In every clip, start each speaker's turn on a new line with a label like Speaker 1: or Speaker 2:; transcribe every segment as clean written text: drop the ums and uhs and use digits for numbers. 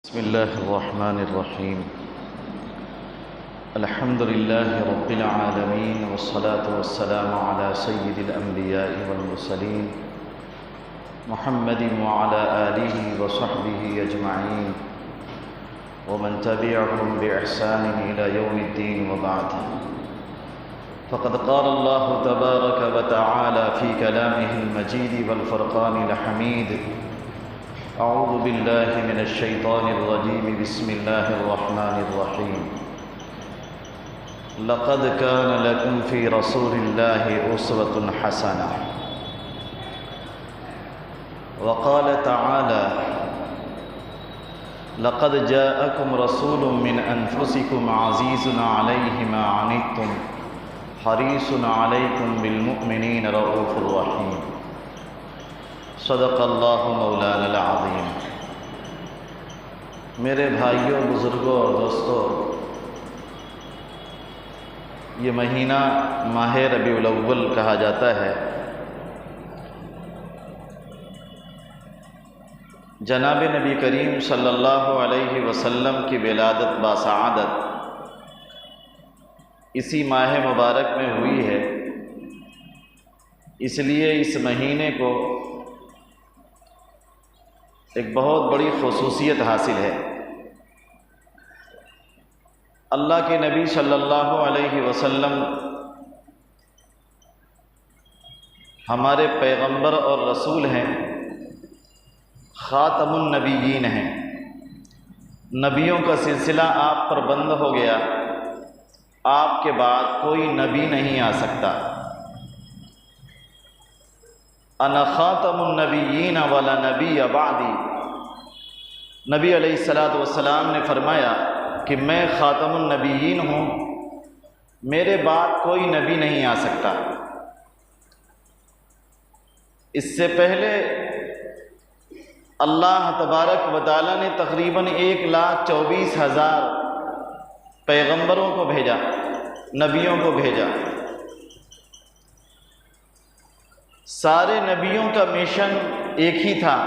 Speaker 1: بسم الله الرحمن الرحيم. الحمد لله رب العالمين، والصلاة والسلام على سيد الأنبياء والمرسلين محمد وعلى آله وصحبه أجمعين ومن تبعهم بإحسان إلى يوم الدين، وبعد. فقد قال الله تبارك وتعالى في كلامه المجيد والفرقان الحميد: أعوذ بالله من الشيطان الرجيم، بسم الله الرحمن الرحيم. لقد كان لكم في رسول الله أسوة حسنة. وقال تعالى: لقد جاءكم رسول من أنفسكم عزيز عليه ما عنتم حريص عليكم بالمؤمنين رؤوف رحيم. صدق اللہ مولانا العظیم. میرے بھائیوں، بزرگوں اور دوستوں، یہ مہینہ ماہ ربیع الاول کہا جاتا ہے. جناب نبی کریم صلی اللہ علیہ وسلم کی ولادت باسعادت اسی ماہ مبارک میں ہوئی ہے. اس لیے اس مہینے کو ایک بہت بڑی خصوصیت حاصل ہے. اللہ کے نبی صلی اللہ علیہ وسلم ہمارے پیغمبر اور رسول ہیں، خاتم النبیین ہیں. نبیوں کا سلسلہ آپ پر بند ہو گیا، آپ کے بعد کوئی نبی نہیں آ سکتا. انا خاتم النبیین ولا نبی بعدی. نبی علیہ الصلاۃ والسلام نے فرمایا کہ میں خاتم النبیین ہوں، میرے بعد کوئی نبی نہیں آ سکتا. اس سے پہلے اللہ تبارک و تعالی نے تقریباً 1,24,000 پیغمبروں کو بھیجا، نبیوں کو بھیجا. سارے نبیوں کا مشن ایک ہی تھا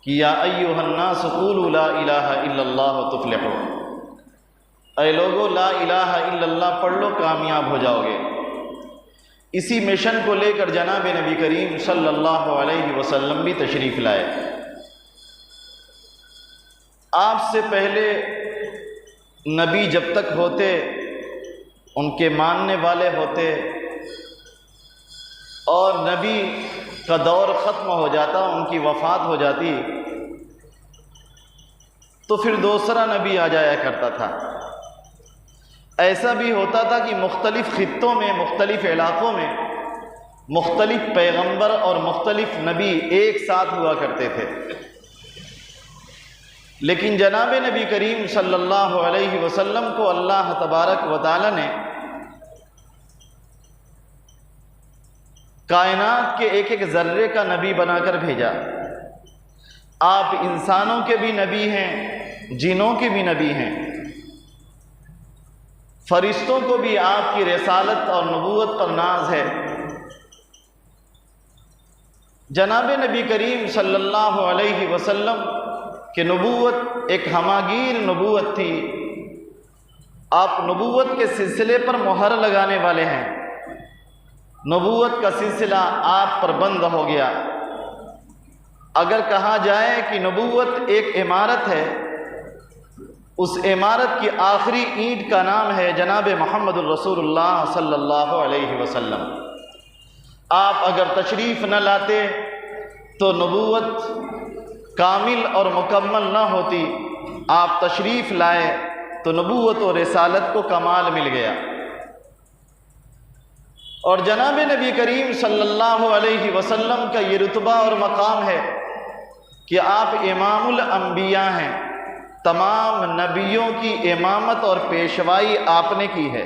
Speaker 1: کہ یا ایھا الناس قولوا لا الہ الا اللہ تفلحوا. اے لوگو، لا الہ الا اللہ پڑھ لو، کامیاب ہو جاؤ گے. اسی مشن کو لے کر جناب نبی کریم صلی اللہ علیہ وسلم بھی تشریف لائے. آپ سے پہلے نبی جب تک ہوتے، ان کے ماننے والے ہوتے، اور نبی کا دور ختم ہو جاتا، ان کی وفات ہو جاتی، تو پھر دوسرا نبی آ جایا کرتا تھا. ایسا بھی ہوتا تھا کہ مختلف خطوں میں، مختلف علاقوں میں مختلف پیغمبر اور مختلف نبی ایک ساتھ ہوا کرتے تھے. لیکن جناب نبی کریم صلی اللہ علیہ وسلم کو اللہ تبارک و تعالی نے کائنات کے ایک ایک ذرے کا نبی بنا کر بھیجا. آپ انسانوں کے بھی نبی ہیں، جنوں کے بھی نبی ہیں، فرشتوں کو بھی آپ کی رسالت اور نبوت پر ناز ہے. جناب نبی کریم صلی اللہ علیہ وسلم کہ نبوت ایک ہماگیر نبوت تھی. آپ نبوت کے سلسلے پر مہر لگانے والے ہیں. نبوت کا سلسلہ آپ پر بند ہو گیا. اگر کہا جائے کہ نبوت ایک عمارت ہے، اس عمارت کی آخری اینٹ کا نام ہے جناب محمد الرسول اللہ صلی اللہ علیہ وسلم. آپ اگر تشریف نہ لاتے تو نبوت کامل اور مکمل نہ ہوتی. آپ تشریف لائے تو نبوت و رسالت کو کمال مل گیا. اور جناب نبی کریم صلی اللہ علیہ وسلم کا یہ رتبہ اور مقام ہے کہ آپ امام الانبیاء ہیں. تمام نبیوں کی امامت اور پیشوائی آپ نے کی ہے.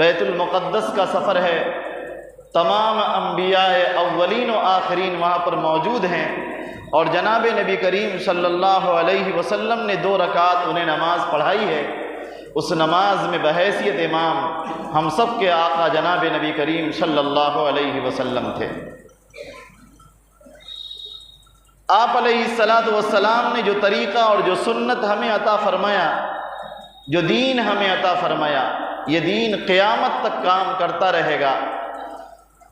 Speaker 1: بیت المقدس کا سفر ہے، تمام انبیاء اولین و آخرین وہاں پر موجود ہیں. اور جناب نبی کریم صلی اللہ علیہ وسلم نے 2 رکعت انہیں نماز پڑھائی ہے. اس نماز میں بحیثیت امام ہم سب کے آقا جناب نبی کریم صلی اللہ علیہ وسلم تھے. آپ علیہ الصلاۃ والسلام نے جو طریقہ اور جو سنت ہمیں عطا فرمایا، جو دین ہمیں عطا فرمایا، یہ دین قیامت تک کام کرتا رہے گا۔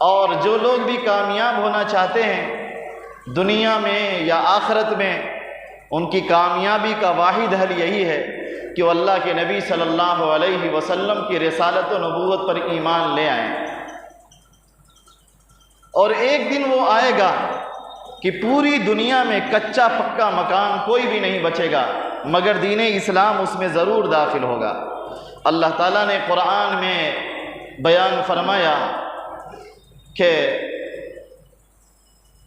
Speaker 1: اور جو لوگ بھی کامیاب ہونا چاہتے ہیں دنیا میں یا آخرت میں، ان کی کامیابی کا واحد حل یہی ہے کہ وہ اللہ کے نبی صلی اللہ علیہ وسلم کی رسالت و نبوت پر ایمان لے آئیں۔ اور ایک دن وہ آئے گا کہ پوری دنیا میں کچا پکا مکان کوئی بھی نہیں بچے گا مگر دین اسلام اس میں ضرور داخل ہوگا۔ اللہ تعالیٰ نے قرآن میں بیان فرمایا کہ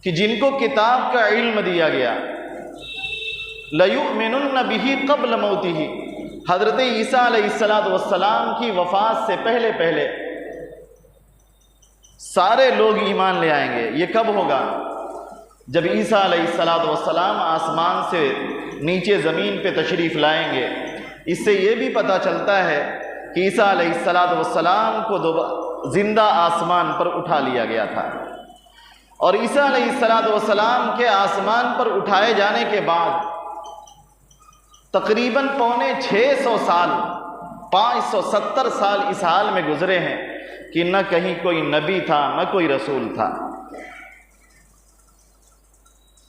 Speaker 1: جن کو کتاب کا علم دیا گیا لَيُؤْمِنُنَّ بِهِ قَبْلَ مَوْتِهِ، حضرت عیسیٰ علیہ السلام کی وفات سے پہلے سارے لوگ ایمان لے آئیں گے۔ یہ کب ہوگا؟ جب عیسیٰ علیہ السلام آسمان سے نیچے زمین پہ تشریف لائیں گے۔ اس سے یہ بھی پتہ چلتا ہے کہ عیسیٰ علیہ السلام کو زندہ آسمان پر اٹھا لیا گیا تھا، اور عیسیٰ علیہ السلام کے آسمان پر اٹھائے جانے کے بعد تقریباً 650 سال 570 سال اس حال میں گزرے ہیں کہ نہ کہیں کوئی نبی تھا نہ کوئی رسول تھا۔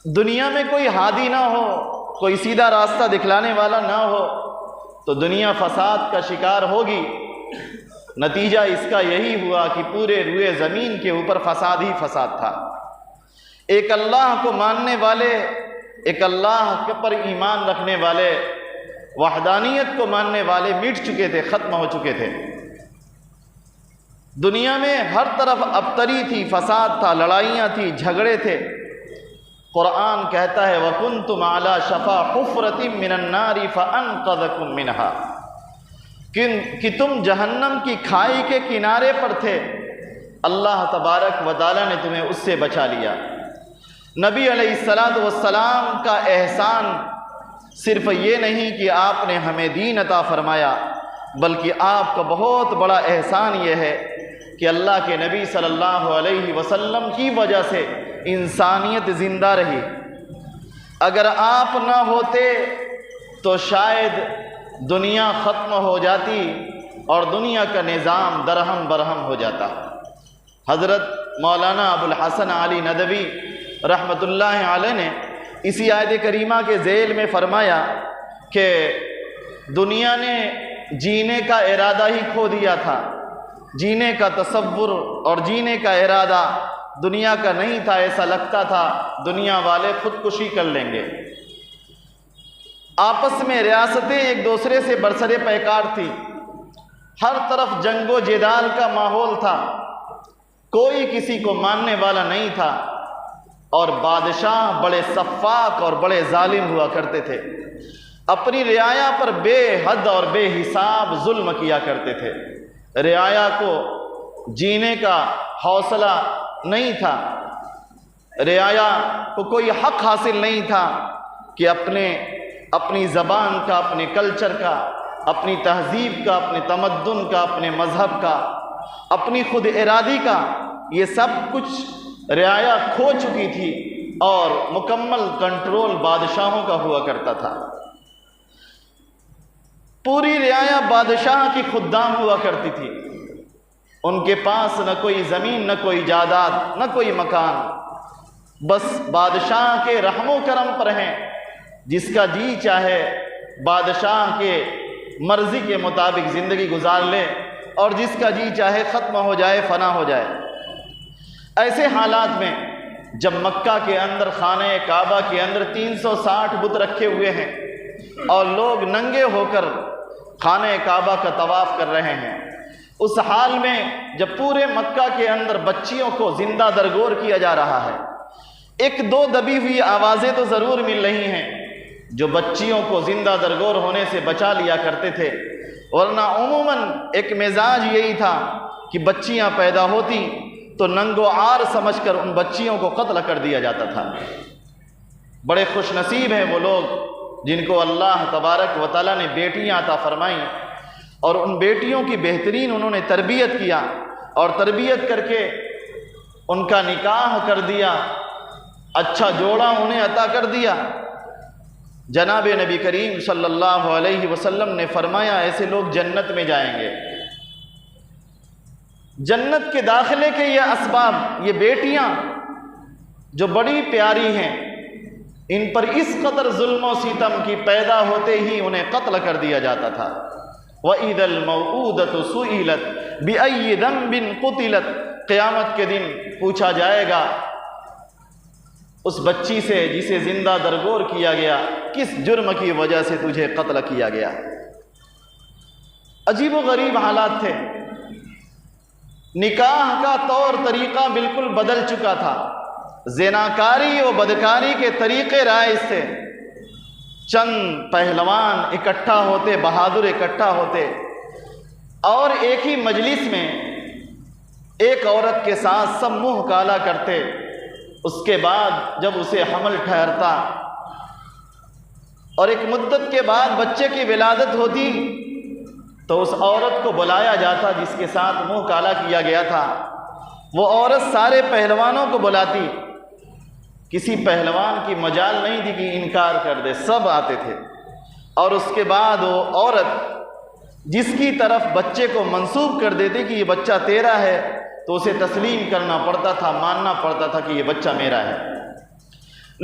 Speaker 1: دنیا میں کوئی ہادی نہ ہو، کوئی سیدھا راستہ دکھلانے والا نہ ہو تو دنیا فساد کا شکار ہوگی۔ نتیجہ اس کا یہی ہوا کہ پورے روئے زمین کے اوپر فساد ہی فساد تھا۔ ایک اللہ کو ماننے والے، ایک اللہ کے پر ایمان رکھنے والے، وحدانیت کو ماننے والے مٹ چکے تھے، ختم ہو چکے تھے۔ دنیا میں ہر طرف ابتری تھی، فساد تھا، لڑائیاں تھی، جھگڑے تھے۔ قرآن کہتا ہے وَكُنْتُمْ عَلَى شَفَا حُفْرَةٍ مِّنَ النَّارِ فَأَنْقَذَكُم مِّنْهَا، کہ تم جہنم کی کھائی کے کنارے پر تھے، اللہ تبارک و تعالی نے تمہیں اس سے بچا لیا۔ نبی علیہ السلام کا احسان صرف یہ نہیں کہ آپ نے ہمیں دین عطا فرمایا، بلکہ آپ کا بہت بڑا احسان یہ ہے کہ اللہ کے نبی صلی اللہ علیہ وسلم کی وجہ سے انسانیت زندہ رہی۔ اگر آپ نہ ہوتے تو شاید دنیا ختم ہو جاتی اور دنیا کا نظام درہم برہم ہو جاتا۔ حضرت مولانا ابو الحسن علی ندوی رحمۃ اللہ علیہ نے اسی آیت کریمہ کے ذیل میں فرمایا کہ دنیا نے جینے کا ارادہ ہی کھو دیا تھا، جینے کا تصور اور جینے کا ارادہ دنیا کا نہیں تھا۔ ایسا لگتا تھا دنیا والے خودکشی کر لیں گے۔ آپس میں ریاستیں ایک دوسرے سے برسر پیکار تھی، ہر طرف جنگ و جدال کا ماحول تھا، کوئی کسی کو ماننے والا نہیں تھا، اور بادشاہ بڑے سفاک اور بڑے ظالم ہوا کرتے تھے، اپنی رعایا پر بے حد اور بے حساب ظلم کیا کرتے تھے۔ رعایا کو جینے کا حوصلہ نہیں تھا، رعایا کو کوئی حق حاصل نہیں تھا کہ اپنی زبان کا، اپنے کلچر کا، اپنی تہذیب کا، اپنے تمدن کا، اپنے مذہب کا، اپنی خود ارادی کا، یہ سب کچھ رعایا کھو چکی تھی اور مکمل کنٹرول بادشاہوں کا ہوا کرتا تھا۔ پوری رعایا بادشاہ کی خدام ہوا کرتی تھی، ان کے پاس نہ کوئی زمین، نہ کوئی جائیداد، نہ کوئی مکان، بس بادشاہ کے رحم و کرم پر ہیں۔ جس کا جی چاہے بادشاہ کے مرضی کے مطابق زندگی گزار لے، اور جس کا جی چاہے ختم ہو جائے، فنا ہو جائے۔ ایسے حالات میں جب مکہ کے اندر، خانہ کعبہ کے اندر 360 بت رکھے ہوئے ہیں اور لوگ ننگے ہو کر خانہ کعبہ کا طواف کر رہے ہیں، اس حال میں جب پورے مکہ کے اندر بچیوں کو زندہ درگور کیا جا رہا ہے، ایک دو دبی ہوئی آوازیں تو ضرور مل رہی ہیں جو بچیوں کو زندہ درگور ہونے سے بچا لیا کرتے تھے، ورنہ عموماً ایک مزاج یہی تھا کہ بچیاں پیدا ہوتی تو ننگو عار سمجھ کر ان بچیوں کو قتل کر دیا جاتا تھا۔ بڑے خوش نصیب ہیں وہ لوگ جن کو اللہ تبارک و تعالیٰ نے بیٹیاں عطا فرمائیں، اور ان بیٹیوں کی بہترین انہوں نے تربیت کیا، اور تربیت کر کے ان کا نکاح کر دیا، اچھا جوڑا انہیں عطا کر دیا۔ جناب نبی کریم صلی اللہ علیہ وسلم نے فرمایا ایسے لوگ جنت میں جائیں گے۔ جنت کے داخلے کے یہ اسباب، یہ بیٹیاں جو بڑی پیاری ہیں، ان پر اس قدر ظلم و ستم کی پیدا ہوتے ہی انہیں قتل کر دیا جاتا تھا۔ وَإِذَا الْمَوْءُودَةُ سُئِلَتْ بِأَيِّ ذَنبٍ قُتِلَتْ، قیامت کے دن پوچھا جائے گا اس بچی سے جسے زندہ درگور کیا گیا، کس جرم کی وجہ سے تجھے قتل کیا گیا۔ عجیب و غریب حالات تھے۔ نکاح کا طور طریقہ بالکل بدل چکا تھا۔ زناکاری و بدکاری کے طریقے رائج تھے۔ چند پہلوان اکٹھا ہوتے، بہادر اکٹھا ہوتے اور ایک ہی مجلس میں ایک عورت کے ساتھ سب منہ کالا کرتے۔ اس کے بعد جب اسے حمل ٹھہرتا اور ایک مدت کے بعد بچے کی ولادت ہوتی تو اس عورت کو بلایا جاتا جس کے ساتھ منہ کالا کیا گیا تھا۔ وہ عورت سارے پہلوانوں کو بلاتی، کسی پہلوان کی مجال نہیں تھی کہ انکار کر دے، سب آتے تھے۔ اور اس کے بعد وہ عورت جس کی طرف بچے کو منسوب کر دیتی کہ یہ بچہ تیرا ہے تو اسے تسلیم کرنا پڑتا تھا، ماننا پڑتا تھا کہ یہ بچہ میرا ہے۔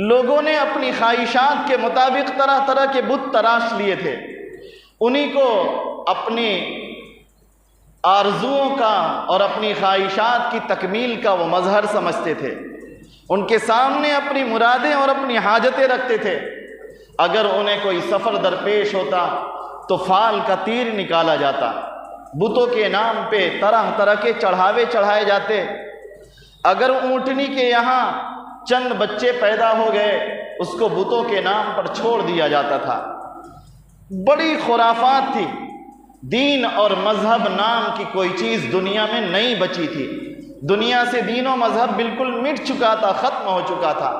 Speaker 1: لوگوں نے اپنی خواہشات کے مطابق طرح طرح کے بت تراش لیے تھے، انہی کو اپنی آرزوؤں کا اور اپنی خواہشات کی تکمیل کا وہ مظہر سمجھتے تھے۔ ان کے سامنے اپنی مرادیں اور اپنی حاجتیں رکھتے تھے۔ اگر انہیں کوئی سفر درپیش ہوتا تو فال کا تیر نکالا جاتا، بتوں کے نام پہ طرح طرح کے چڑھاوے چڑھائے جاتے۔ اگر اونٹنی کے یہاں چند بچے پیدا ہو گئے اس کو بتوں کے نام پر چھوڑ دیا جاتا تھا۔ بڑی خرافات تھی۔ دین اور مذہب نام کی کوئی چیز دنیا میں نہیں بچی تھی۔ دنیا سے دین و مذہب بالکل مٹ چکا تھا، ختم ہو چکا تھا۔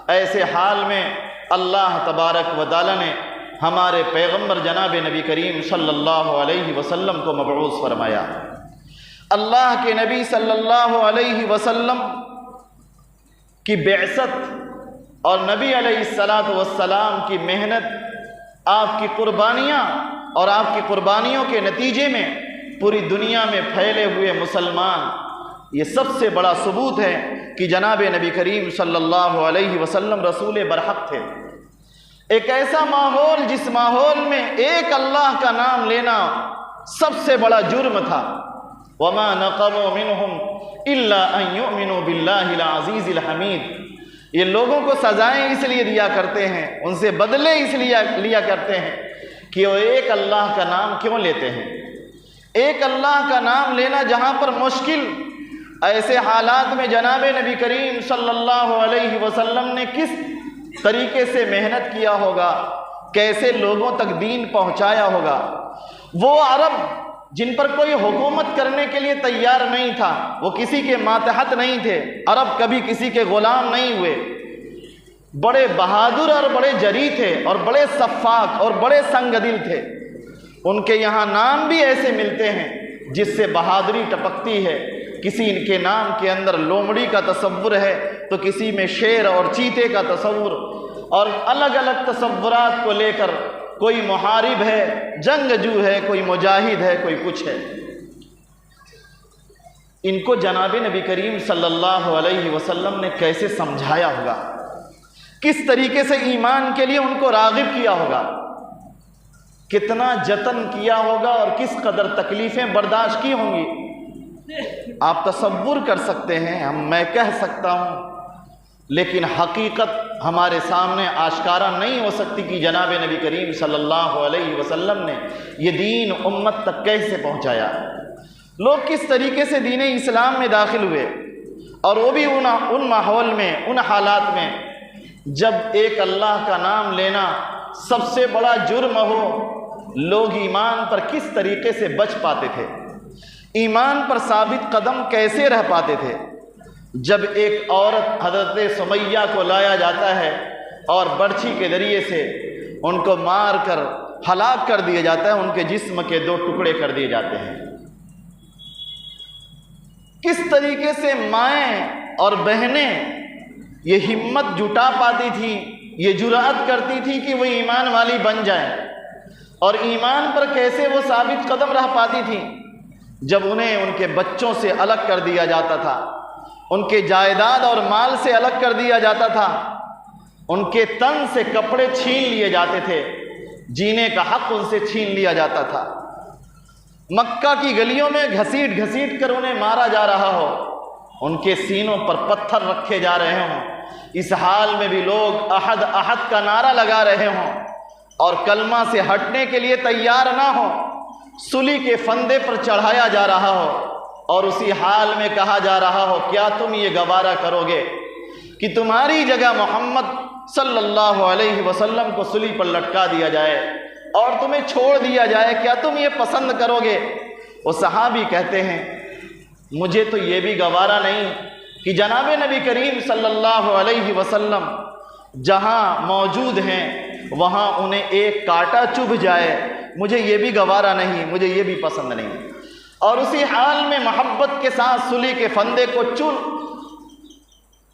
Speaker 1: ایسے حال میں اللہ تبارک و تعالی نے ہمارے پیغمبر جناب نبی کریم صلی اللہ علیہ وسلم کو مبعوث فرمایا۔ اللہ کے نبی صلی اللہ علیہ وسلم کی بعثت اور نبی علیہ السلام کی محنت، آپ کی قربانیاں اور آپ کی قربانیوں کے نتیجے میں پوری دنیا میں پھیلے ہوئے مسلمان، یہ سب سے بڑا ثبوت ہے کہ جناب نبی کریم صلی اللہ علیہ وسلم رسول برحق تھے۔ ایک ایسا ماحول جس ماحول میں ایک اللہ کا نام لینا سب سے بڑا جرم تھا۔ وَمَا نَقَمُوا مِنْهُمْ إِلَّا أَن يُؤْمِنُوا بِاللَّهِ الْعَزِيزِ الْحَمِيدِ۔ یہ لوگوں کو سزائیں اس لیے دیا کرتے ہیں، ان سے بدلے اس لیے لیا کرتے ہیں کہ وہ ایک اللہ کا نام کیوں لیتے ہیں۔ ایک اللہ کا نام لینا جہاں پر مشکل، ایسے حالات میں جناب نبی کریم صلی اللہ علیہ وسلم نے کس طریقے سے محنت کیا ہوگا، کیسے لوگوں تک دین پہنچایا ہوگا۔ وہ عرب جن پر کوئی حکومت کرنے کے لیے تیار نہیں تھا، وہ کسی کے ماتحت نہیں تھے، عرب کبھی کسی کے غلام نہیں ہوئے، بڑے بہادر اور بڑے جری تھے اور بڑے صفاق اور بڑے سنگ دل تھے۔ ان کے یہاں نام بھی ایسے ملتے ہیں جس سے بہادری ٹپکتی ہے۔ کسی کے نام کے اندر لومڑی کا تصور ہے تو کسی میں شیر اور چیتے کا تصور، اور الگ الگ تصورات کو لے کر کوئی محارب ہے، جنگجو ہے، کوئی مجاہد ہے، کوئی کچھ ہے۔ ان کو جناب نبی کریم صلی اللہ علیہ وسلم نے کیسے سمجھایا ہوگا، کس طریقے سے ایمان کے لیے ان کو راغب کیا ہوگا، کتنا جتن کیا ہوگا اور کس قدر تکلیفیں برداشت کی ہوں گی۔ آپ تصور کر سکتے ہیں، میں کہہ سکتا ہوں، لیکن حقیقت ہمارے سامنے آشکارا نہیں ہو سکتی کہ جناب نبی کریم صلی اللہ علیہ وسلم نے یہ دین امت تک کیسے پہنچایا، لوگ کس طریقے سے دین اسلام میں داخل ہوئے، اور وہ بھی ان ماحول میں، ان حالات میں جب ایک اللہ کا نام لینا سب سے بڑا جرم ہو۔ لوگ ایمان پر کس طریقے سے بچ پاتے تھے، ایمان پر ثابت قدم کیسے رہ پاتے تھے۔ جب ایک عورت حضرت سمیہ کو لایا جاتا ہے اور برچھی کے ذریعے سے ان کو مار کر ہلاک کر دیا جاتا ہے، ان کے جسم کے 2 ٹکڑے کر دیے جاتے ہیں، کس طریقے سے مائیں اور بہنیں یہ ہمت جٹا پاتی تھی، یہ جرأت کرتی تھی کہ وہ ایمان والی بن جائیں، اور ایمان پر کیسے وہ ثابت قدم رہ پاتی تھی؟ جب انہیں ان کے بچوں سے الگ کر دیا جاتا تھا، ان کے جائیداد اور مال سے الگ کر دیا جاتا تھا، ان کے تن سے کپڑے چھین لیے جاتے تھے، جینے کا حق ان سے چھین لیا جاتا تھا، مکہ کی گلیوں میں گھسیٹ گھسیٹ کر انہیں مارا جا رہا ہو، ان کے سینوں پر پتھر رکھے جا رہے ہوں، اس حال میں بھی لوگ احد احد کا نعرہ لگا رہے ہوں اور کلمہ سے ہٹنے کے لیے تیار نہ ہوں، سلی کے فندے پر چڑھایا جا رہا ہو اور اسی حال میں کہا جا رہا ہو کیا تم یہ گوارا کرو گے کہ تمہاری جگہ محمد صلی اللہ علیہ وسلم کو سلی پر لٹکا دیا جائے اور تمہیں چھوڑ دیا جائے؟ کیا تم یہ پسند کرو گے؟ وہ صحابی کہتے ہیں مجھے تو یہ بھی گوارا نہیں کہ جناب نبی کریم صلی اللہ علیہ وسلم جہاں موجود ہیں وہاں انہیں ایک کانٹا چبھ جائے، مجھے یہ بھی گوارا نہیں، مجھے یہ بھی پسند نہیں۔ اور اسی حال میں محبت کے ساتھ سلی کے فندے کو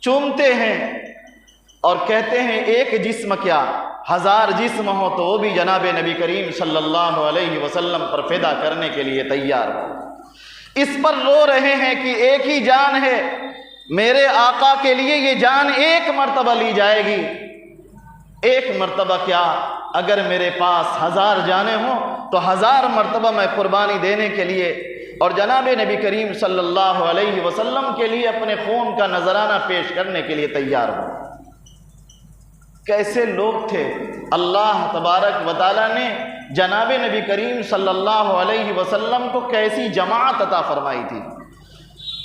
Speaker 1: چومتے ہیں اور کہتے ہیں ایک جسم کیا 1000 جسم ہو تو وہ بھی جناب نبی کریم صلی اللہ علیہ وسلم پر فدا کرنے کے لیے تیار ہو۔ اس پر رو رہے ہیں کہ ایک ہی جان ہے، میرے آقا کے لیے یہ جان ایک مرتبہ لی جائے گی، ایک مرتبہ کیا اگر میرے پاس 1000 جانیں ہوں تو 1000 مرتبہ میں قربانی دینے کے لیے اور جناب نبی کریم صلی اللہ علیہ وسلم کے لیے اپنے خون کا نذرانہ پیش کرنے کے لیے تیار ہوں۔ کیسے لوگ تھے؟ اللہ تبارک و تعالیٰ نے جناب نبی کریم صلی اللہ علیہ وسلم کو کیسی جماعت عطا فرمائی تھی،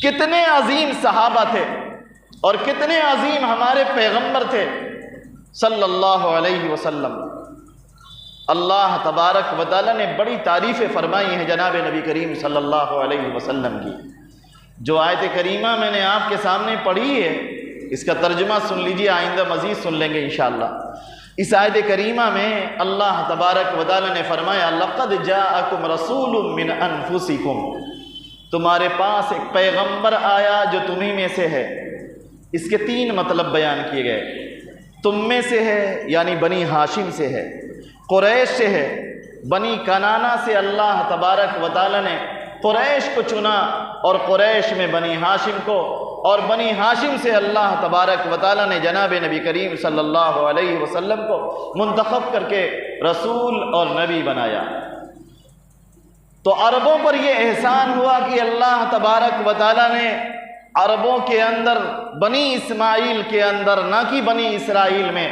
Speaker 1: کتنے عظیم صحابہ تھے اور کتنے عظیم ہمارے پیغمبر تھے صلی اللہ علیہ وسلم۔ اللہ تبارک و تعالیٰ نے بڑی تعریفیں فرمائی ہیں جناب نبی کریم صلی اللہ علیہ وسلم کی۔ جو آیت کریمہ میں نے آپ کے سامنے پڑھی ہے اس کا ترجمہ سن لیجیے، آئندہ مزید سن لیں گے انشاءاللہ۔ اس آیت کریمہ میں اللہ تبارک و تعالیٰ نے فرمایا لَقَدْ جَاءَكُمْ رَسُولٌ مِّنْ أَنفُسِكُمْ، تمہارے پاس ایک پیغمبر آیا جو تمہیں میں سے ہے۔ اس کے 3 مطلب بیان کیے گئے، تم میں سے ہے یعنی بنی ہاشم سے ہے، قریش سے ہے، بنی کنانہ سے اللہ تبارک و تعالیٰ نے قریش کو چنا اور قریش میں بنی ہاشم کو، اور بنی ہاشم سے اللہ تبارک و تعالیٰ نے جناب نبی کریم صلی اللہ علیہ وسلم کو منتخب کر کے رسول اور نبی بنایا۔ تو عربوں پر یہ احسان ہوا کہ اللہ تبارک و تعالیٰ نے عربوں کے اندر بنی اسماعیل کے اندر نہ کہ بنی اسرائیل میں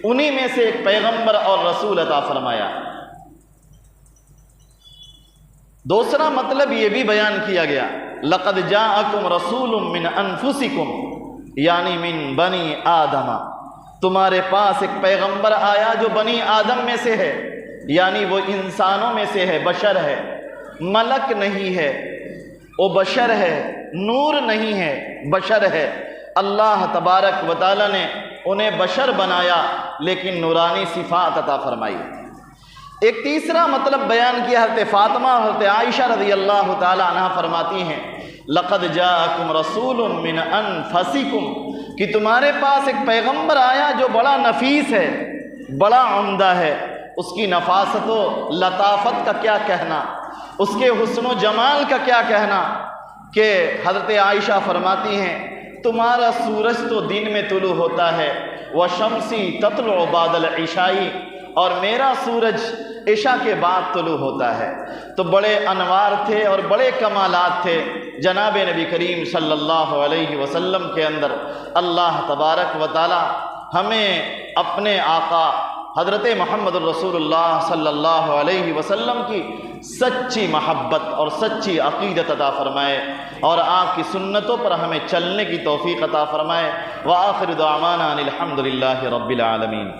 Speaker 1: انہی میں سے ایک پیغمبر اور رسول عطا فرمایا۔ دوسرا مطلب یہ بھی بیان کیا گیا لَقَدْ جَاءَكُمْ رَسُولٌ مِّنْ أَنفُسِكُمْ یعنی من بنی آدم، تمہارے پاس ایک پیغمبر آیا جو بنی آدم میں سے ہے، یعنی وہ انسانوں میں سے ہے، بشر ہے، ملک نہیں ہے، وہ بشر ہے، نور نہیں ہے، بشر ہے۔ اللہ تبارک و تعالیٰ نے انہیں بشر بنایا لیکن نورانی صفات عطا فرمائی۔ ایک تیسرا مطلب بیان کیا حضرت فاطمہ اور حضرت عائشہ رضی اللہ تعالی عنہ فرماتی ہیں لَقَدْ جَاءَكُمْ رَسُولٌ مِّنْ أَنفُسِكُمْ کہ تمہارے پاس ایک پیغمبر آیا جو بڑا نفیس ہے، بڑا عمدہ ہے۔ اس کی نفاست و لطافت کا کیا کہنا، اس کے حسن و جمال کا کیا کہنا کہ حضرت عائشہ فرماتی ہیں تمہارا سورج تو دن میں طلوع ہوتا ہے وَشَمْسِ تَطْلُعُ بَعْدَ الْعِشَاءِ، اور میرا سورج عشاء کے بعد طلوع ہوتا ہے۔ تو بڑے انوار تھے اور بڑے کمالات تھے جناب نبی کریم صلی اللہ علیہ وسلم کے اندر۔ اللہ تبارک و تعالی ہمیں اپنے آقا حضرت محمد الرسول اللہ صلی اللہ علیہ وسلم کی سچی محبت اور سچی عقیدت عطا فرمائے اور آپ کی سنتوں پر ہمیں چلنے کی توفیق عطا فرمائے۔ وآخر دعوانا ان الحمد للہ رب العالمین۔